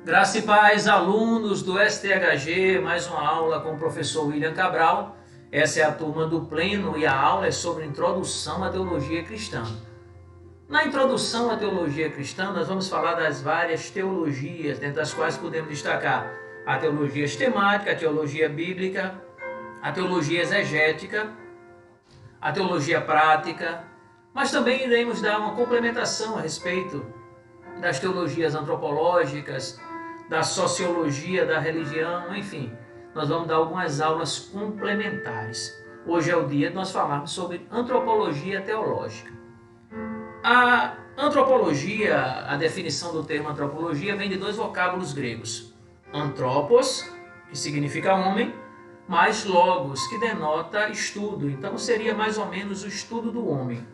Graça e paz, alunos do STHG, mais uma aula com o professor William Cabral. Essa é a turma do Pleno e a aula é sobre Introdução à Teologia Cristã. Na Introdução à Teologia Cristã, nós vamos falar das várias teologias, dentre as quais podemos destacar a teologia sistemática, a teologia bíblica, a teologia exegética, a teologia prática, mas também iremos dar uma complementação a respeito das teologias antropológicas, da sociologia, da religião, enfim, nós vamos dar algumas aulas complementares. Hoje é o dia de nós falarmos sobre antropologia teológica. A antropologia, a definição do termo antropologia vem de dois vocábulos gregos. Anthropos, que significa homem, mais logos, que denota estudo. Então seria mais ou menos o estudo do homem.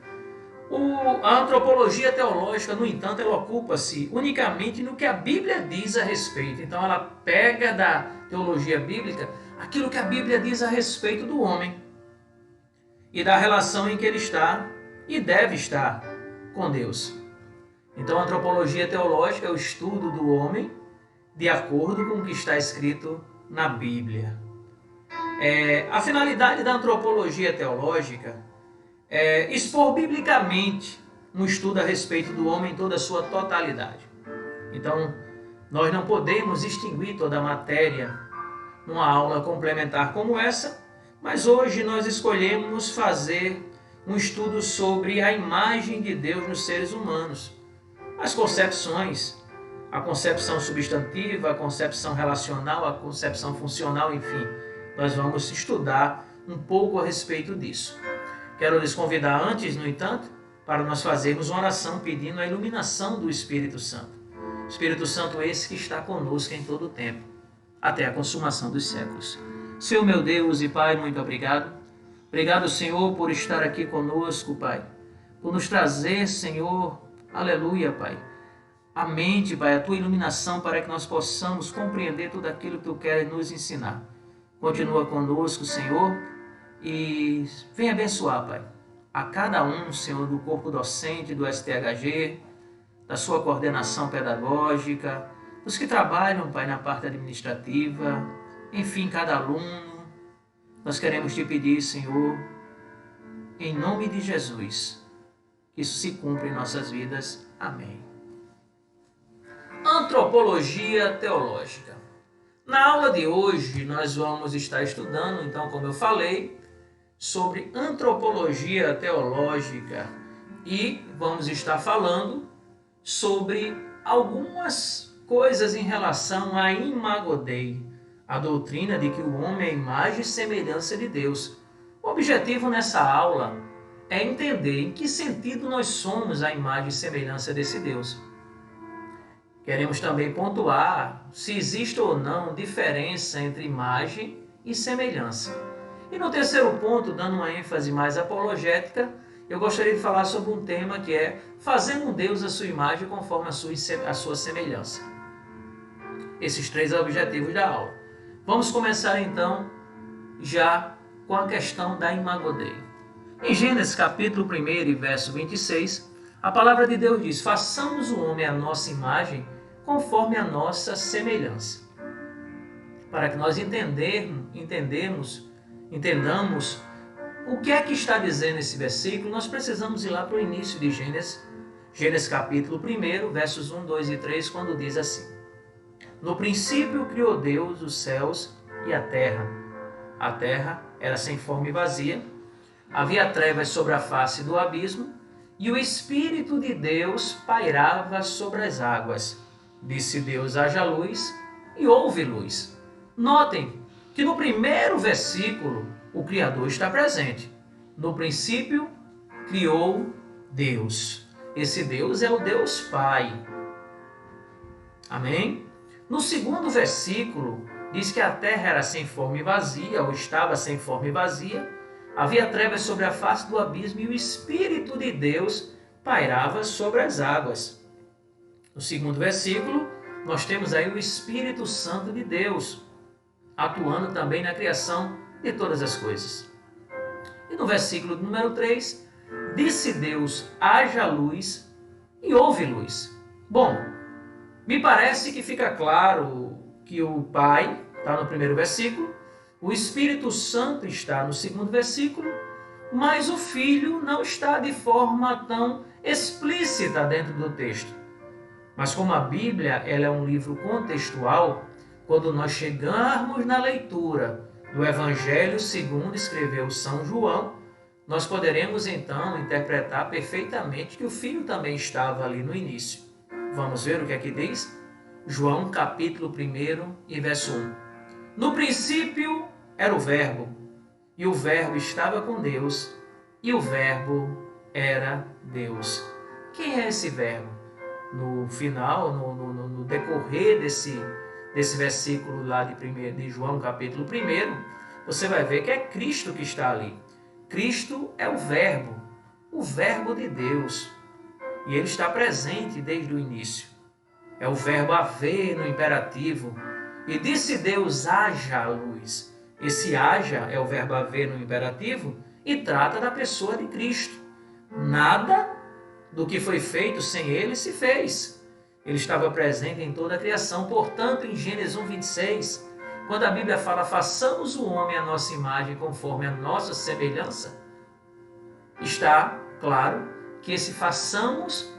A antropologia teológica, no entanto, ela ocupa-se unicamente no que a Bíblia diz a respeito. Então ela pega da teologia bíblica aquilo que a Bíblia diz a respeito do homem e da relação em que ele está e deve estar com Deus. Então a antropologia teológica é o estudo do homem de acordo com o que está escrito na Bíblia. A finalidade da antropologia teológica é expor biblicamente um estudo a respeito do homem em toda a sua totalidade. Então, nós não podemos extinguir toda a matéria numa aula complementar como essa, mas hoje nós escolhemos fazer um estudo sobre a imagem de Deus nos seres humanos, as concepções, a concepção substantiva, a concepção relacional, a concepção funcional, enfim, nós vamos estudar um pouco a respeito disso. Quero lhes convidar antes, no entanto, para nós fazermos uma oração pedindo a iluminação do Espírito Santo. Espírito Santo esse que está conosco em todo o tempo, até a consumação dos séculos. Senhor meu Deus e Pai, muito obrigado. Obrigado, Senhor, por estar aqui conosco, Pai. Por nos trazer, Senhor, aleluia, Pai, a mente, Pai, a Tua iluminação para que nós possamos compreender tudo aquilo que Tu queres nos ensinar. Continua conosco, Senhor, e vem abençoar, Pai, a cada um, Senhor, do corpo docente do STHG, da sua coordenação pedagógica, dos que trabalham, Pai, na parte administrativa, enfim, cada aluno. Nós queremos te pedir, Senhor, em nome de Jesus, que isso se cumpra em nossas vidas. Amém. Antropologia teológica. Na aula de hoje, nós vamos estar estudando, então, como eu falei, sobre antropologia teológica e vamos estar falando sobre algumas coisas em relação à Imago Dei, a doutrina de que o homem é imagem e semelhança de Deus. O objetivo nessa aula é entender em que sentido nós somos a imagem e semelhança desse Deus. Queremos também pontuar se existe ou não diferença entre imagem e semelhança. E no terceiro ponto, dando uma ênfase mais apologética, eu gostaria de falar sobre um tema que é fazendo um Deus à sua imagem conforme a sua semelhança. Esses três objetivos da aula. Vamos começar então já com a questão da Imago Dei. Em Gênesis capítulo 1 e verso 26, a palavra de Deus diz: façamos o homem à nossa imagem conforme a nossa semelhança. Para que nós entendamos o que é que está dizendo esse versículo, nós precisamos ir lá para o início de Gênesis. Gênesis capítulo 1, versos 1, 2 e 3, quando diz assim: no princípio criou Deus os céus e a terra. A terra era sem forma e vazia, havia trevas sobre a face do abismo, e o Espírito de Deus pairava sobre as águas. Disse Deus: haja luz, e houve luz. Notem que no primeiro versículo o Criador está presente. No princípio criou Deus. Esse Deus é o Deus Pai. Amém? No segundo versículo diz que a terra era sem forma e vazia, ou estava sem forma e vazia, havia trevas sobre a face do abismo e o Espírito de Deus pairava sobre as águas. No segundo versículo nós temos aí o Espírito Santo de Deus atuando também na criação de todas as coisas. E no versículo número 3, disse Deus: haja luz, e houve luz. Bom, Me parece que fica claro que o Pai está no primeiro versículo, o Espírito Santo está no segundo versículo, mas o Filho não está de forma tão explícita dentro do texto. Mas como a Bíblia ela é um livro contextual, quando nós chegarmos na leitura do Evangelho segundo escreveu São João, nós poderemos então interpretar perfeitamente que o Filho também estava ali no início. Vamos ver o que aqui diz? João capítulo 1 e verso 1. No princípio era o Verbo, e o Verbo estava com Deus, e o Verbo era Deus. Quem é esse Verbo? No final, no decorrer desse versículo lá de João capítulo 1, você vai ver que é Cristo que está ali. Cristo é o Verbo de Deus. E ele está presente desde o início. É o verbo haver no imperativo. E disse Deus, haja luz. Esse haja é o verbo haver no imperativo e trata da pessoa de Cristo. Nada do que foi feito sem ele se fez. Ele estava presente em toda a criação. Portanto, em Gênesis 1:26, quando a Bíblia fala, façamos o homem à nossa imagem conforme a nossa semelhança, está claro que esse façamos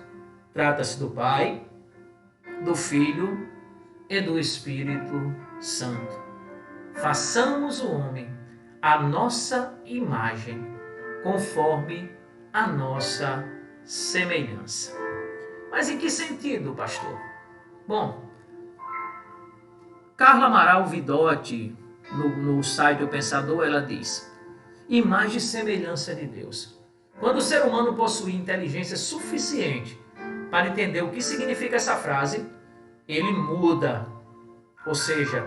trata-se do Pai, do Filho e do Espírito Santo. Façamos o homem à nossa imagem, conforme a nossa semelhança. Mas em que sentido, pastor? Bom, Carla Amaral Vidotti, no site O Pensador, ela diz: imagem e semelhança de Deus. Quando o ser humano possui inteligência suficiente para entender o que significa essa frase, ele muda. Ou seja,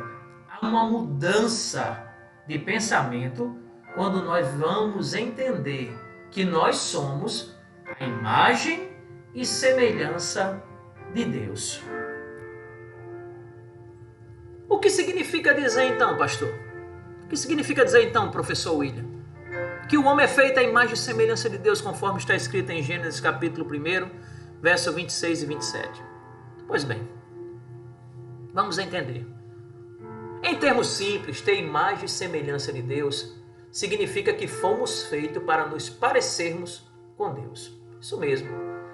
há uma mudança de pensamento quando nós vamos entender que nós somos a imagem e semelhança de Deus. O que significa dizer então, pastor? O que significa dizer então, professor William? Que o homem é feito à imagem e semelhança de Deus, conforme está escrito em Gênesis capítulo 1, verso 26 e 27. Pois bem, vamos entender. Em termos simples, ter imagem e semelhança de Deus significa que fomos feitos para nos parecermos com Deus. Isso mesmo.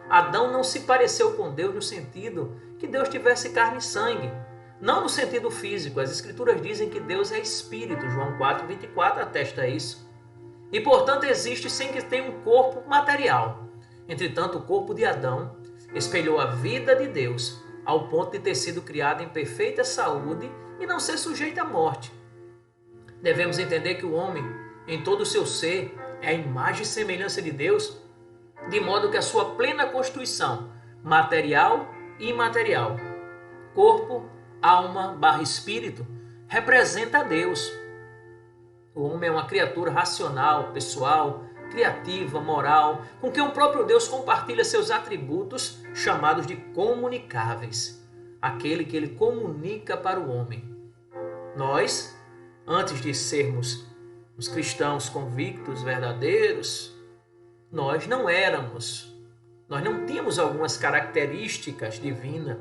Adão não se pareceu com Deus no sentido que Deus tivesse carne e sangue. Não no sentido físico. As Escrituras dizem que Deus é Espírito. João 4:24 atesta isso. E, portanto, existe sem que tenha um corpo material. Entretanto, o corpo de Adão espelhou a vida de Deus, ao ponto de ter sido criado em perfeita saúde e não ser sujeito à morte. Devemos entender que o homem, em todo o seu ser, é a imagem e semelhança de Deus, de modo que a sua plena constituição, material e imaterial, corpo, alma / espírito, representa a Deus. O homem é uma criatura racional, pessoal, criativa, moral, com quem o próprio Deus compartilha seus atributos, chamados de comunicáveis. Aquele que ele comunica para o homem. Nós, antes de sermos os cristãos convictos, verdadeiros, nós não tínhamos algumas características divinas,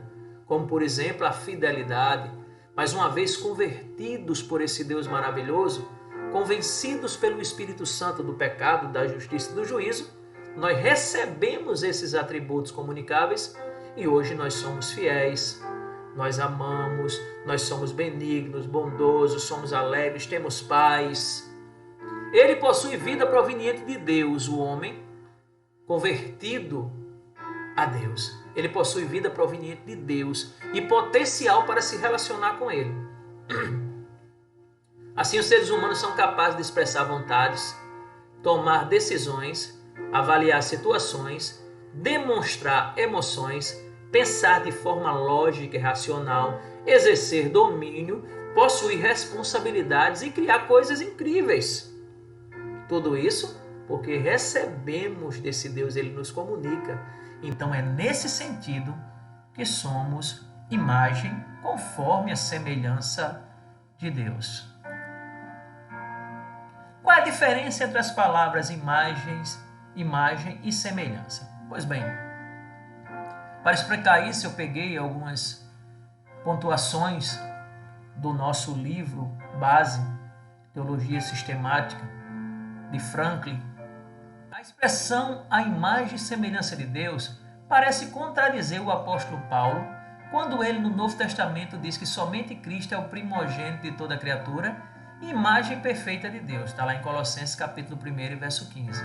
como por exemplo a fidelidade, mas uma vez convertidos por esse Deus maravilhoso, convencidos pelo Espírito Santo do pecado, da justiça e do juízo, nós recebemos esses atributos comunicáveis e hoje nós somos fiéis, nós amamos, nós somos benignos, bondosos, somos alegres, temos paz. Ele possui vida proveniente de Deus, o homem convertido a Deus. Ele possui vida proveniente de Deus e potencial para se relacionar com Ele. Assim, os seres humanos são capazes de expressar vontades, tomar decisões, avaliar situações, demonstrar emoções, pensar de forma lógica e racional, exercer domínio, possuir responsabilidades e criar coisas incríveis. Tudo isso porque recebemos desse Deus, Ele nos comunica. Então é nesse sentido que somos imagem conforme a semelhança de Deus. Qual é a diferença entre as palavras imagem e semelhança? Pois bem, para explicar isso eu peguei algumas pontuações do nosso livro base, Teologia Sistemática, de Franklin, a expressão a imagem e semelhança de Deus parece contradizer o apóstolo Paulo quando ele no Novo Testamento diz que somente Cristo é o primogênito de toda criatura e imagem perfeita de Deus. Está lá em Colossenses capítulo 1, verso 15.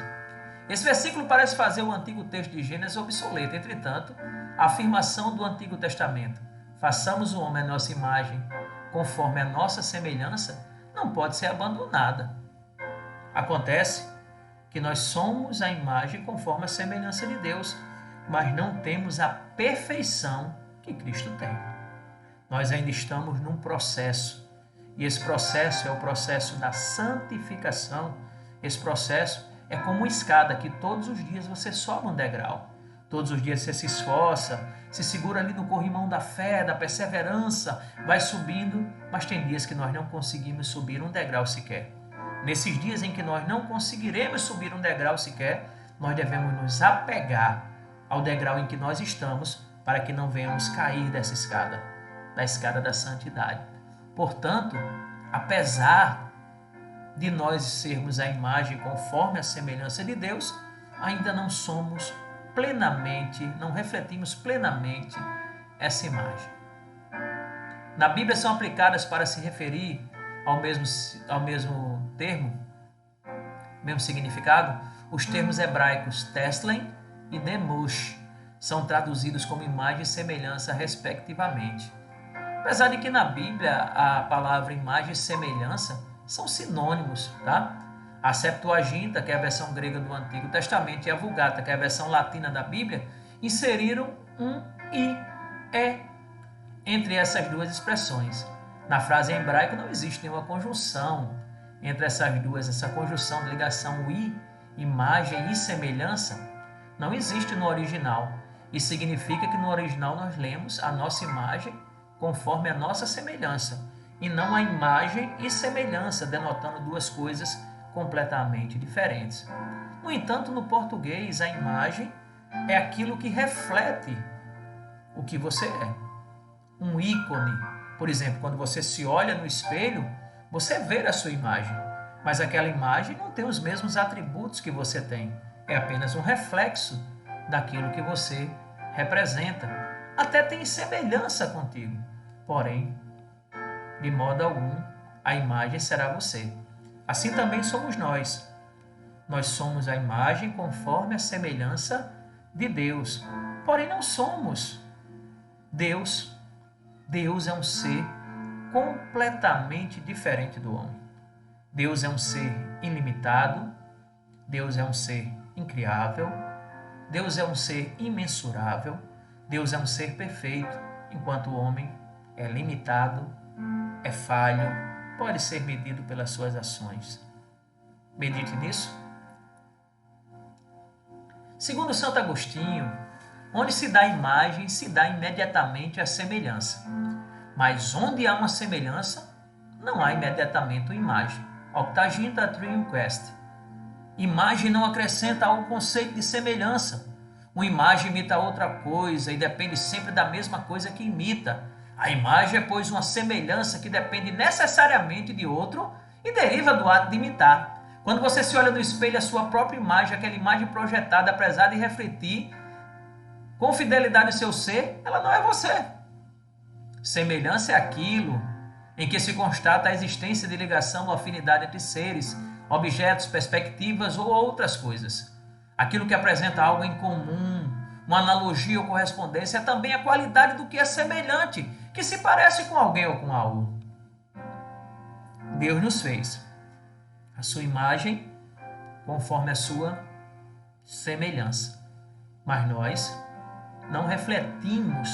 Esse versículo parece fazer o antigo texto de Gênesis obsoleto. Entretanto, a afirmação do Antigo Testamento, façamos o homem à nossa imagem, conforme a nossa semelhança, não pode ser abandonada. Acontece que nós somos a imagem conforme a semelhança de Deus, mas não temos a perfeição que Cristo tem. Nós ainda estamos num processo, e esse processo é o processo da santificação. Esse processo é como uma escada que todos os dias você sobe um degrau. Todos os dias você se esforça, se segura ali no corrimão da fé, da perseverança, vai subindo, mas tem dias que nós não conseguimos subir um degrau sequer. Nesses dias em que nós não conseguiremos subir um degrau sequer, nós devemos nos apegar ao degrau em que nós estamos para que não venhamos cair dessa escada, da escada da santidade. Portanto, apesar de nós sermos a imagem conforme a semelhança de Deus, ainda não somos plenamente, não refletimos plenamente essa imagem. Na Bíblia são aplicadas para se referir ao mesmo termo, mesmo significado, os termos hebraicos teslen e demush são traduzidos como imagem e semelhança respectivamente. Apesar de que na Bíblia a palavra imagem e semelhança são sinônimos, tá? A Septuaginta, que é a versão grega do Antigo Testamento, e a Vulgata, que é a versão latina da Bíblia, inseriram um i, entre essas duas expressões. Na frase em hebraico não existe nenhuma conjunção entre essas duas. Essa conjunção de ligação i, imagem e semelhança, não existe no original. Isso significa que no original nós lemos a nossa imagem conforme a nossa semelhança, e não a imagem e semelhança, denotando duas coisas completamente diferentes. No entanto, no português, a imagem é aquilo que reflete o que você é. Um ícone, por exemplo, quando você se olha no espelho, você vê a sua imagem, mas aquela imagem não tem os mesmos atributos que você tem. É apenas um reflexo daquilo que você representa. Até tem semelhança contigo, porém, de modo algum, a imagem será você. Assim também somos nós. Nós somos a imagem conforme a semelhança de Deus. Porém, não somos Deus. Deus é um ser completamente diferente do homem. Deus é um ser ilimitado. Deus é um ser incriável. Deus é um ser imensurável. Deus é um ser perfeito, enquanto o homem é limitado, é falho, pode ser medido pelas suas ações. Medite nisso. Segundo Santo Agostinho, onde se dá a imagem, se dá imediatamente a semelhança. Mas onde há uma semelhança, não há imediatamente uma imagem. Octaginta Trium Quest. Imagem não acrescenta ao conceito de semelhança. Uma imagem imita outra coisa e depende sempre da mesma coisa que imita. A imagem é, pois, uma semelhança que depende necessariamente de outro e deriva do ato de imitar. Quando você se olha no espelho, a sua própria imagem, aquela imagem projetada, apesar de refletir com fidelidade o seu ser, ela não é você. Semelhança é aquilo em que se constata a existência de ligação ou afinidade entre seres, objetos, perspectivas ou outras coisas. Aquilo que apresenta algo em comum, uma analogia ou correspondência, é também a qualidade do que é semelhante, que se parece com alguém ou com algo. Deus nos fez a sua imagem conforme a sua semelhança. Mas nós não refletimos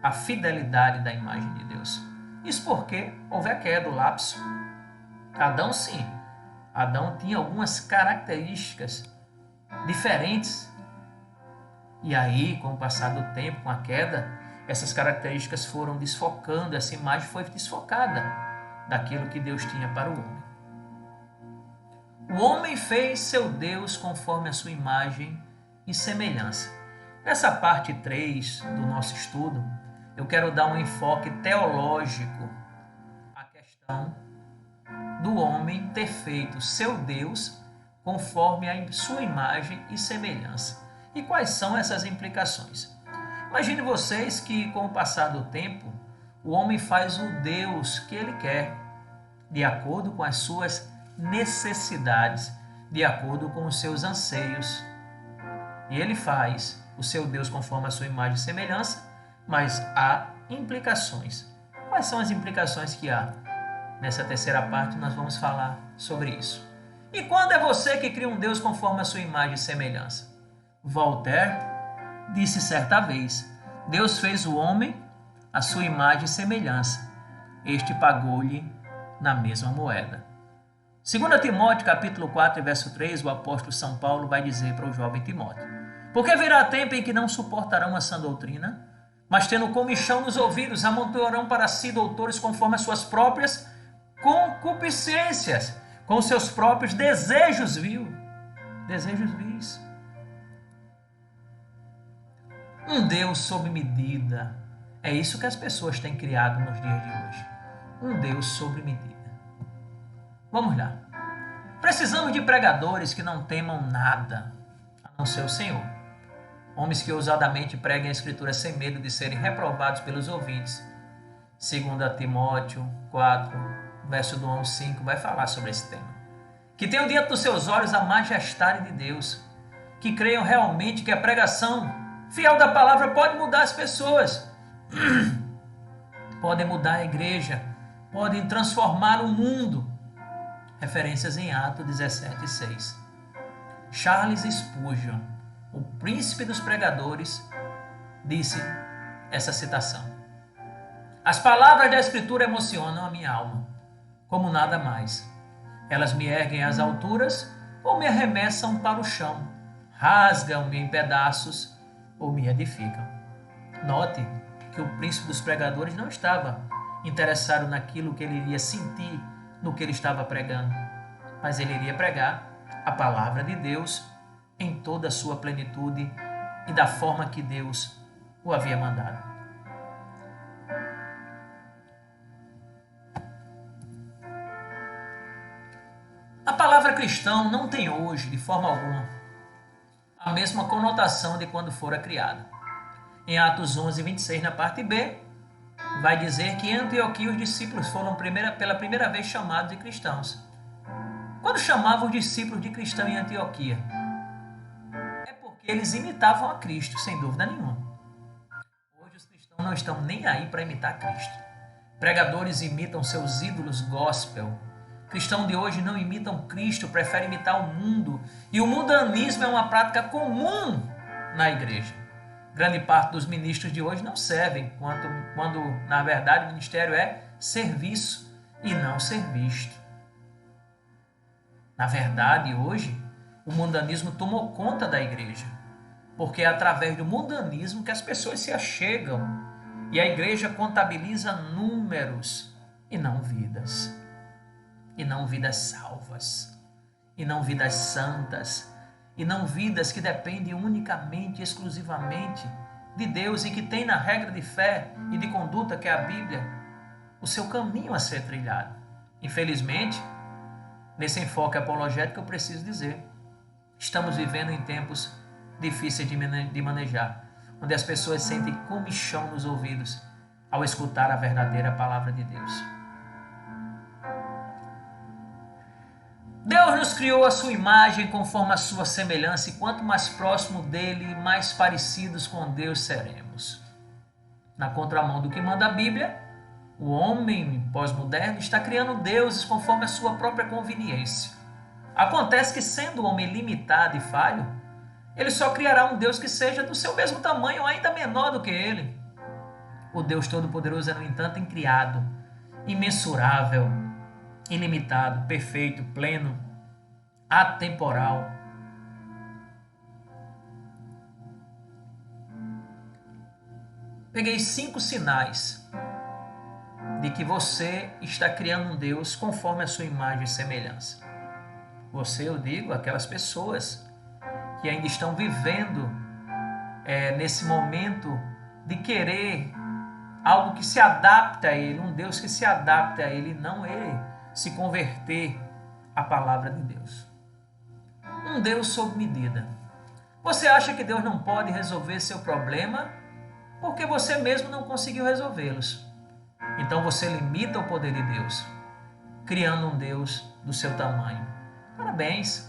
a fidelidade da imagem de Deus. Isso porque houve a queda, o lapso. Adão sim. Adão tinha algumas características diferentes. E aí, com o passar do tempo, com a queda, essas características foram desfocando, essa imagem foi desfocada daquilo que Deus tinha para o homem. O homem fez seu Deus conforme a sua imagem e semelhança. Nessa parte 3 do nosso estudo, eu quero dar um enfoque teológico à questão do homem ter feito seu Deus conforme a sua imagem e semelhança. E quais são essas implicações? Imagine vocês que, com o passar do tempo, o homem faz o Deus que ele quer, de acordo com as suas necessidades, de acordo com os seus anseios. E ele faz o seu Deus conforme a sua imagem e semelhança, mas há implicações. Quais são as implicações que há? Nessa terceira parte nós vamos falar sobre isso. E quando é você que cria um Deus conforme a sua imagem e semelhança? Voltaire disse certa vez: Deus fez o homem à sua imagem e semelhança. Este pagou-lhe na mesma moeda. 2 Timóteo, capítulo 4, verso 3, o apóstolo São Paulo vai dizer para o jovem Timóteo: porque virá tempo em que não suportarão a sã doutrina, mas tendo comichão nos ouvidos, amontoarão para si doutores conforme as suas próprias concupiscências, com seus próprios desejos vis. Um Deus sob medida. É isso que as pessoas têm criado nos dias de hoje. Um Deus sob medida. Vamos lá. Precisamos de pregadores que não temam nada, a não ser o Senhor. Homens que ousadamente preguem a Escritura sem medo de serem reprovados pelos ouvintes. 2 Timóteo 4, verso do 1 ao 5, vai falar sobre esse tema. Que tenham diante dos seus olhos a majestade de Deus. Que creiam realmente que a pregação fiel da palavra pode mudar as pessoas. Podem mudar a igreja. Podem transformar o mundo. Referências em Atos 17:6. Charles Spurgeon, o príncipe dos pregadores, disse essa citação: as palavras da Escritura emocionam a minha alma, como nada mais. Elas me erguem às alturas ou me arremessam para o chão, rasgam-me em pedaços ou me edificam. Note que o príncipe dos pregadores não estava interessado naquilo que ele iria sentir no que ele estava pregando, mas ele iria pregar a palavra de Deus em toda a sua plenitude e da forma que Deus o havia mandado. A palavra cristão não tem hoje, de forma alguma, a mesma conotação de quando fora criada. Em Atos 11:26, na parte B, vai dizer que em Antioquia os discípulos foram pela primeira vez chamados de cristãos. Quando chamavam os discípulos de cristão em Antioquia, é porque eles imitavam a Cristo, sem dúvida nenhuma. Hoje os cristãos não estão nem aí para imitar Cristo. Pregadores imitam seus ídolos gospel. Cristãos de hoje não imitam Cristo, preferem imitar o mundo. E o mundanismo é uma prática comum na igreja. Grande parte dos ministros de hoje não servem, quando na verdade o ministério é serviço e não ser visto. Na verdade, hoje, o mundanismo tomou conta da igreja, porque é através do mundanismo que as pessoas se achegam e a igreja contabiliza números e não vidas. E não vidas salvas, e não vidas santas, e não vidas que dependem unicamente, exclusivamente de Deus e que tem na regra de fé e de conduta que é a Bíblia o seu caminho a ser trilhado. Infelizmente, nesse enfoque apologético eu preciso dizer, estamos vivendo em tempos difíceis de manejar, onde as pessoas sentem comichão nos ouvidos ao escutar a verdadeira palavra de Deus. Deus nos criou a sua imagem conforme a sua semelhança, e quanto mais próximo dele, mais parecidos com Deus seremos. Na contramão do que manda a Bíblia, o homem pós-moderno está criando deuses conforme a sua própria conveniência. Acontece que, sendo o homem limitado e falho, ele só criará um Deus que seja do seu mesmo tamanho ou ainda menor do que ele. O Deus Todo-Poderoso é, no entanto, incriado, imensurável, ilimitado, perfeito, pleno, atemporal. Peguei 5 sinais de que você está criando um Deus conforme a sua imagem e semelhança. Você, eu digo, aquelas pessoas que ainda estão vivendo nesse momento de querer algo que se adapta a ele, um Deus que se adapta a ele, não ele se converter à palavra de Deus. Um Deus sob medida. Você acha que Deus não pode resolver seu problema porque você mesmo não conseguiu resolvê-los. Então você limita o poder de Deus, criando um Deus do seu tamanho. Parabéns!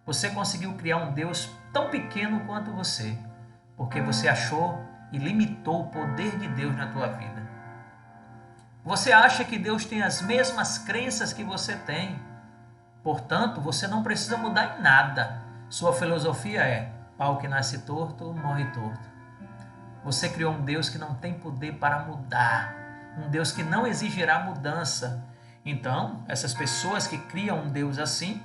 Você conseguiu criar um Deus tão pequeno quanto você, porque você achou e limitou o poder de Deus na tua vida. Você acha que Deus tem as mesmas crenças que você tem. Portanto, você não precisa mudar em nada. Sua filosofia é: pau que nasce torto, morre torto. Você criou um Deus que não tem poder para mudar. Um Deus que não exigirá mudança. Então, essas pessoas que criam um Deus assim,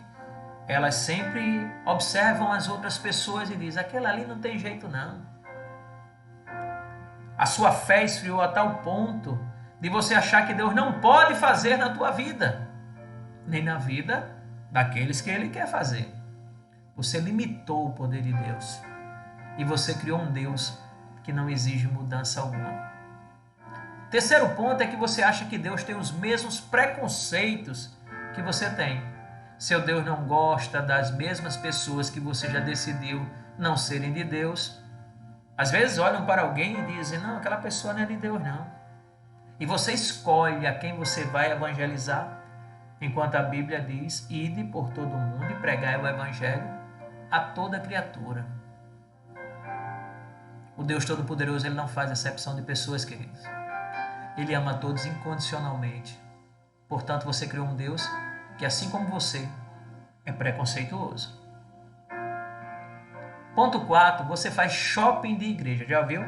elas sempre observam as outras pessoas e dizem: aquela ali não tem jeito não. A sua fé esfriou a tal ponto de você achar que Deus não pode fazer na tua vida, nem na vida daqueles que Ele quer fazer. Você limitou o poder de Deus e você criou um Deus que não exige mudança alguma. Terceiro ponto é que você acha que Deus tem os mesmos preconceitos que você tem. Seu Deus não gosta das mesmas pessoas que você já decidiu não serem de Deus. Às vezes olham para alguém e dizem: não, aquela pessoa não é de Deus não. E você escolhe a quem você vai evangelizar, enquanto a Bíblia diz: ide por todo o mundo e pregai o evangelho a toda criatura. O Deus Todo-Poderoso, Ele não faz acepção de pessoas, queridos. Ele ama a todos incondicionalmente. Portanto, você criou um Deus que, assim como você, é preconceituoso. Ponto 4, você faz shopping de igreja. Já viu?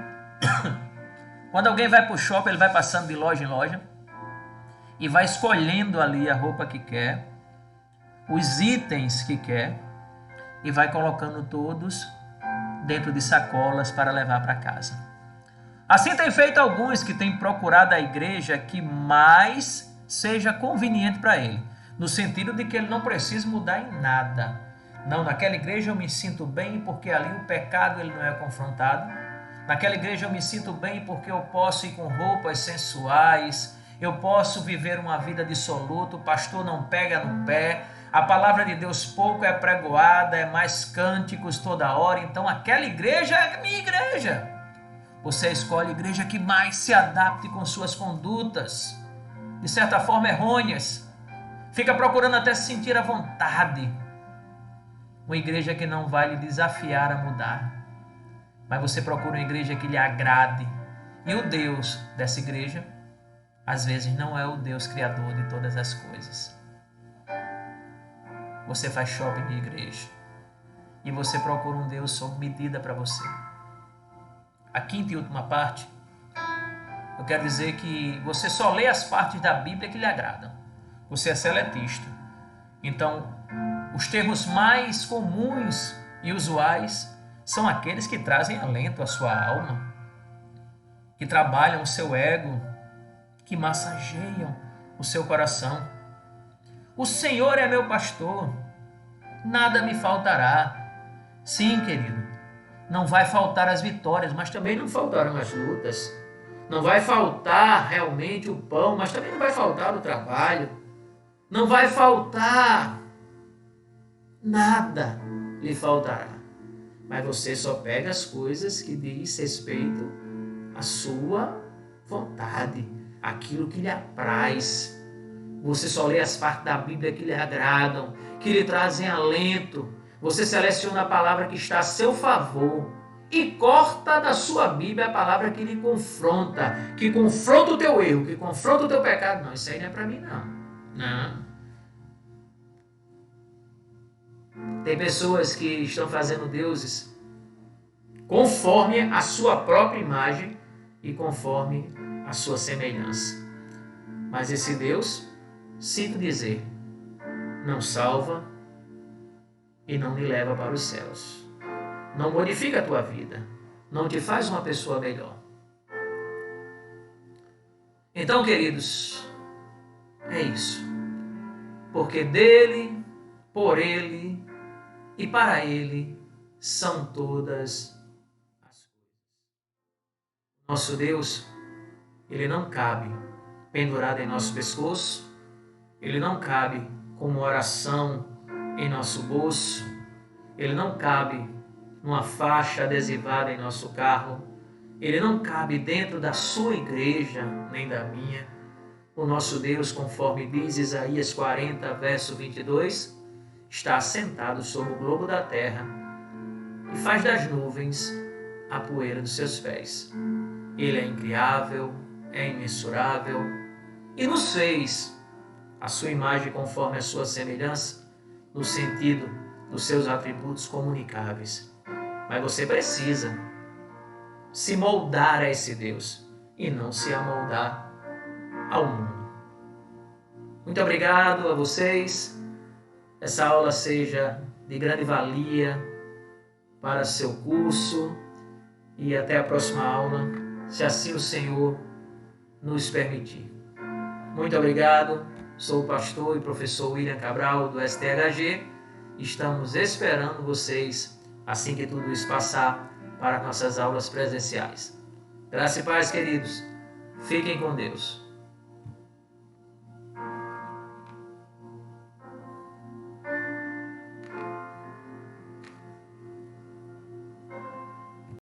Quando alguém vai para o shopping, ele vai passando de loja em loja e vai escolhendo ali a roupa que quer, os itens que quer, e vai colocando todos dentro de sacolas para levar para casa. Assim tem feito alguns que têm procurado a igreja que mais seja conveniente para ele, no sentido de que ele não precisa mudar em nada. Não, naquela igreja eu me sinto bem porque ali o pecado ele não é confrontado. Naquela igreja eu me sinto bem porque eu posso ir com roupas sensuais, eu posso viver uma vida dissoluta, o pastor não pega no pé, a palavra de Deus pouco é pregoada, é mais cânticos toda hora, então aquela igreja é a minha igreja. Você escolhe a igreja que mais se adapte com suas condutas, de certa forma errôneas, fica procurando até se sentir à vontade. Uma igreja que não vai lhe desafiar a mudar, mas você procura uma igreja que lhe agrade. E o Deus dessa igreja, às vezes, não é o Deus criador de todas as coisas. Você faz shopping de igreja e você procura um Deus sob medida para você. A quinta e última parte, eu quero dizer que você só lê as partes da Bíblia que lhe agradam. Você é seletista. Então, os termos mais comuns e usuais são aqueles que trazem alento à sua alma, que trabalham o seu ego, que massageiam o seu coração. O Senhor é meu pastor, nada me faltará. Sim, querido, não vai faltar as vitórias, mas também não faltarão as lutas. Não vai faltar realmente o pão, mas também não vai faltar o trabalho. Não vai faltar nada, lhe faltará. Mas você só pega as coisas que diz respeito à sua vontade, aquilo que lhe apraz. Você só lê as partes da Bíblia que lhe agradam, que lhe trazem alento. Você seleciona a palavra que está a seu favor e corta da sua Bíblia a palavra que lhe confronta, que confronta o teu erro, que confronta o teu pecado. Não, isso aí não é para mim, não. Não. Tem pessoas que estão fazendo deuses conforme a sua própria imagem e conforme a sua semelhança. Mas esse Deus, sinto dizer, não salva e não lhe leva para os céus. Não modifica a tua vida, não te faz uma pessoa melhor. Então, queridos, é isso. Porque dele, por ele e para ele são todas as coisas. Nosso Deus, ele não cabe pendurado em nosso pescoço, ele não cabe como oração em nosso bolso, ele não cabe numa faixa adesivada em nosso carro, ele não cabe dentro da sua igreja, nem da minha. O nosso Deus, conforme diz Isaías 40, verso 22, está assentado sobre o globo da terra e faz das nuvens a poeira dos seus pés. Ele é incriável, é imensurável e nos fez a sua imagem conforme a sua semelhança, no sentido dos seus atributos comunicáveis. Mas você precisa se moldar a esse Deus e não se amoldar ao mundo. Muito obrigado a vocês. Essa aula seja de grande valia para seu curso e até a próxima aula, se assim o Senhor nos permitir. Muito obrigado. Sou o pastor e professor William Cabral do STHG. Estamos esperando vocês assim que tudo isso passar para nossas aulas presenciais. Graça e paz, queridos. Fiquem com Deus.